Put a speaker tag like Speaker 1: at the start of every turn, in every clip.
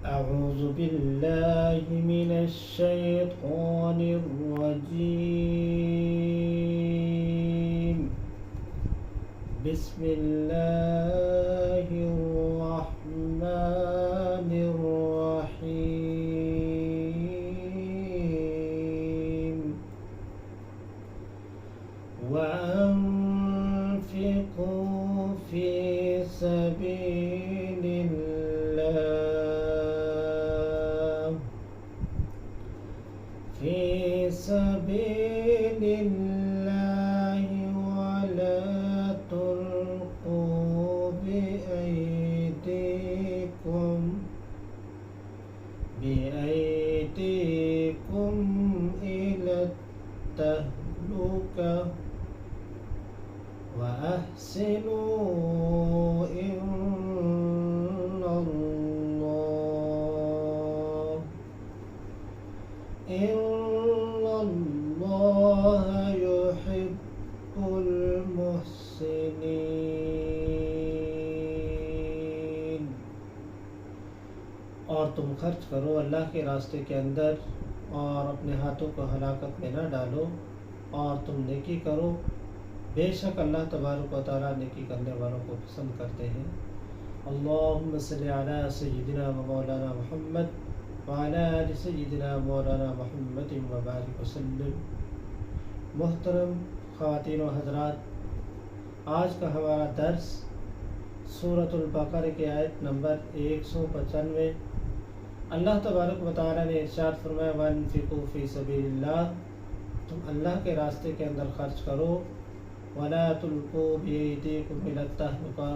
Speaker 1: أعوذ بالله من الشيطان الرجيم. بسم الله الرحمن الرحيم. وأنفقوا في سبيل الله ولا تلقوا بأيديكم إلى التهلكة وأحسنوا إن الله يحب المحسنين. اور تم خرچ کرو اللہ کے راستے کے اندر اور اپنے ہاتھوں کو ہلاکت میں نہ ڈالو، اور تم نیکی کرو، بے شک اللہ تبارک و تعالیٰ نیکی کرنے والوں کو پسند کرتے ہیں. اللہم صلی علی سیدنا و مولانا محمد وعلی آل سیدنا مولانا محمد وبارک وسلم. محترم خواتین و حضرات، آج کا ہمارا درس سورۃ البقرہ کی آیت نمبر 195. اللہ تبارک و تعالیٰ نے ارشاد فرمایا وَأَنفِقُوا فِي سَبِيلِ اللَّهِ، تم اللہ کے راستے کے اندر خرچ کرو، وَلَا تُلْقُوا بِأَيْدِيكُمْ إِلَى التَّهْلُكَةِ،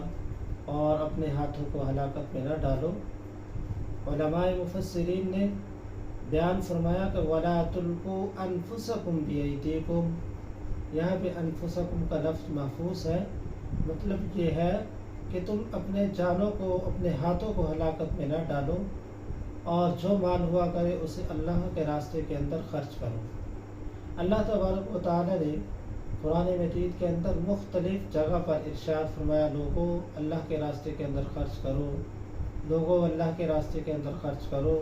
Speaker 1: اور اپنے ہاتھوں کو ہلاکت میں نہ ڈالو. علماء مفسرین نے بیان فرمایا کہ وَلَا تُلْقُوا أَنفُسَكُمْ بِأَيْدِيكُمْ، یہاں پہ انفسکم کا لفظ محفوظ ہے. مطلب یہ ہے کہ تم اپنے جانوں کو، اپنے ہاتھوں کو ہلاکت میں نہ ڈالو، اور جو مال ہوا کرے اسے اللہ کے راستے کے اندر خرچ کرو. اللہ تبارک و تعالی نے قرآن مجید کے اندر مختلف جگہ پر ارشاد فرمایا لوگوں اللہ کے راستے کے اندر خرچ کرو، لوگوں اللہ کے راستے کے اندر خرچ کرو.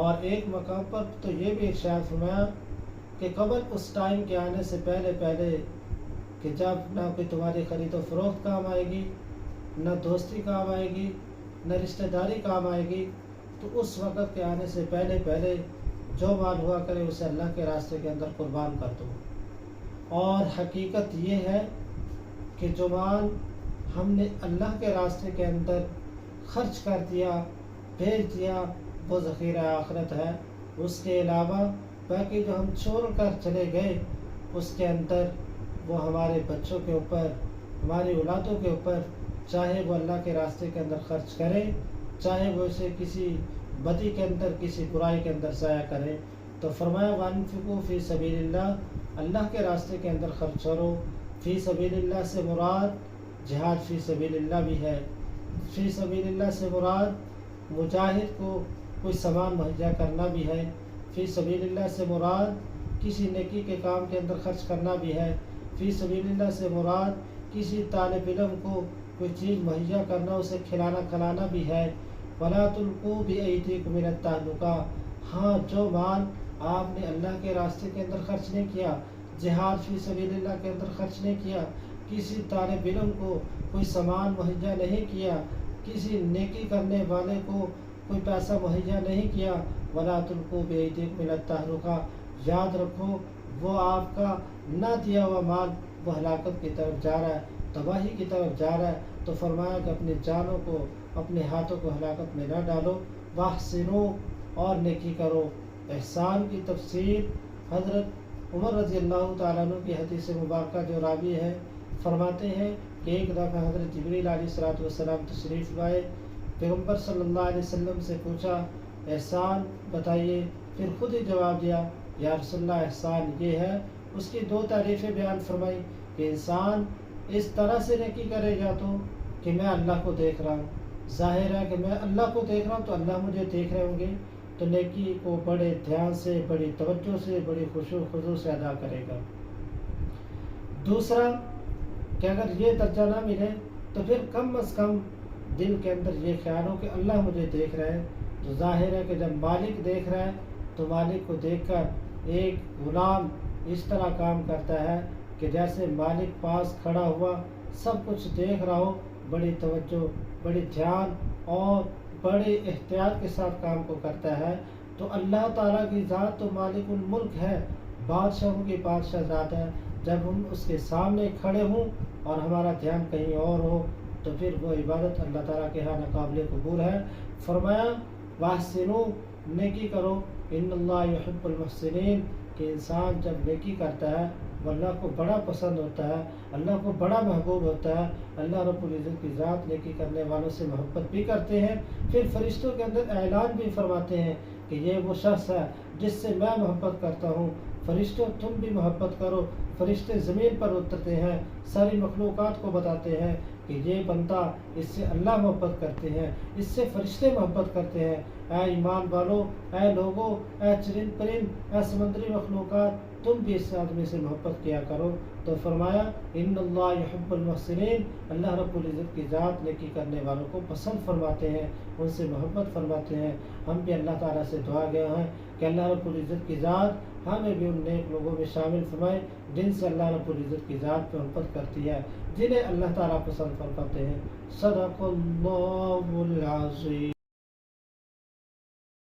Speaker 1: اور ایک مقام پر تو یہ بھی ارشاد فرمایا کہ قبل اس ٹائم کے آنے سے پہلے کہ جب نہ کوئی تمہاری خرید و فروخت کام آئے گی، نہ دوستی کام آئے گی، نہ رشتہ داری کام آئے گی، تو اس وقت کے آنے سے پہلے جو مال ہوا کرے اسے اللہ کے راستے کے اندر قربان کر دو. اور حقیقت یہ ہے کہ جو مال ہم نے اللہ کے راستے کے اندر خرچ کر دیا، بھیج دیا، وہ ذخیرہ آخرت ہے. اس کے علاوہ باقی جو ہم چھوڑ کر چلے گئے اس کے اندر وہ ہمارے بچوں کے اوپر، ہماری اولادوں کے اوپر، چاہے وہ اللہ کے راستے کے اندر خرچ کریں، چاہے وہ اسے کسی بدی کے اندر، کسی برائی کے اندر ضائع کریں. تو فرمایا وَأَنفِقُوا فِي سَبِيلِ اللَّهِ، اللہ کے راستے کے اندر خرچ کرو. فی سبیل اللہ سے مراد جہاد فی سبیل اللہ بھی ہے. فی سبیل اللہ سے مراد مجاہد کو کوئی سامان مہیا کرنا بھی ہے. فی سبیل اللہ سے مراد کسی نیکی کے کام کے اندر خرچ کرنا بھی ہے. فی سبیل اللہ سے مراد کسی طالب علم کو کوئی چیز مہیا کرنا، اسے کھلانا بھی ہے. وَلَا تُلْقُوا بِأَيْدِيكُمْ إِلَى التَّهْلُكَةِ، ہاں جو مال آپ نے اللہ کے راستے کے اندر خرچ نہیں کیا، جہاد فی سبیل اللہ کے اندر خرچ نہیں کیا، کسی طالب علم کو کوئی سامان مہیا نہیں کیا، کسی نیکی کرنے والے کو کوئی پیسہ مہیا نہیں کیا، وَلَا تُلْقُوا بِأَيْدِيكُمْ إِلَى التَّهْلُكَةِ، یاد رکھو وہ آپ کا نہ دیا ہوا مال وہ ہلاکت کی طرف جا رہا ہے، تباہی کی طرف جا رہا ہے. تو فرمایا کہ اپنی جانوں کو، اپنے ہاتھوں کو ہلاکت میں نہ ڈالو. وَأَحْسِنُوا، اور نیکی کرو. احسان کی تفسیر حضرت عمر رضی اللہ تعالیٰ عنہ کی حدیث مبارکہ جو راوی ہے فرماتے ہیں کہ ایک دفعہ حضرت جبریل علیہ السلام تشریف لائے، پیغمبر صلی اللہ علیہ وسلم سے پوچھا احسان بتائیے، پھر خود ہی جواب دیا یا رسول اللہ احسان یہ ہے. اس کی دو تعریفیں بیان فرمائی کہ انسان اس طرح سے نیکی کرے گا تو کہ میں اللہ کو دیکھ رہا ہوں، ظاہر ہے کہ میں اللہ کو دیکھ رہا ہوں تو اللہ مجھے دیکھ رہے ہوں گے، تو نیکی کو بڑے دھیان سے، بڑی توجہ سے، بڑی خشوع خضوع سے ادا کرے گا. دوسرا کہ اگر یہ درجہ نہ ملے تو پھر کم از کم دل کے اندر یہ خیال ہو کہ اللہ مجھے دیکھ رہا ہے، تو ظاہر ہے کہ جب مالک دیکھ رہا ہے تو مالک کو دیکھ کر ایک غلام اس طرح کام کرتا ہے کہ جیسے مالک پاس کھڑا ہوا سب کچھ دیکھ رہا ہو، بڑی توجہ، بڑی دھیان اور بڑی احتیاط کے ساتھ کام کو کرتا ہے۔ تو اللہ تعالیٰ کی ذات تو مالک الملک ہے، بادشاہوں کی بادشاہ ذات ہے۔ جب ہم اس کے سامنے کھڑے ہوں اور ہمارا دھیان کہیں اور ہو تو پھر وہ عبادت اللہ تعالیٰ کے ہاں ناقابل قبول ہے۔ فرمایا واحسنوا، نیکی کرو، ان اللہ یحب المحسنین، کہ انسان جب نیکی کرتا ہے وہ اللہ کو بڑا پسند ہوتا ہے، اللہ کو بڑا محبوب ہوتا ہے۔ اللہ رب العزت کی ذات نیکی کرنے والوں سے محبت بھی کرتے ہیں، پھر فرشتوں کے اندر اعلان بھی فرماتے ہیں کہ یہ وہ شخص ہے جس سے میں محبت کرتا ہوں، فرشتوں تم بھی محبت کرو۔ فرشتے زمین پر اترتے ہیں، ساری مخلوقات کو بتاتے ہیں کہ یہ بندہ، اس سے اللہ محبت کرتے ہیں، اس سے فرشتے محبت کرتے ہیں۔ اے ایمان والو، اے لوگو، اے چرند پرند، اے سمندری مخلوقات، تم بھی اس آدمی سے محبت کیا کرو۔ تو فرمایا ان اللہ یحب المحسنین، اللہ رب العزت کی ذات نیکی کرنے والوں کو پسند فرماتے ہیں، ان سے محبت فرماتے ہیں۔ ہم بھی اللہ تعالیٰ سے دعا گئے ہیں کہ اللہ رب العزت کی ذات ہمیں بھی ان نیک لوگوں میں شامل فرمائے جن سے اللہ رب العزت کی ذات محبت کرتی ہے، جنہیں اللہ تعالیٰ پسند فرماتے ہیں۔ صدق اللہ العظیم۔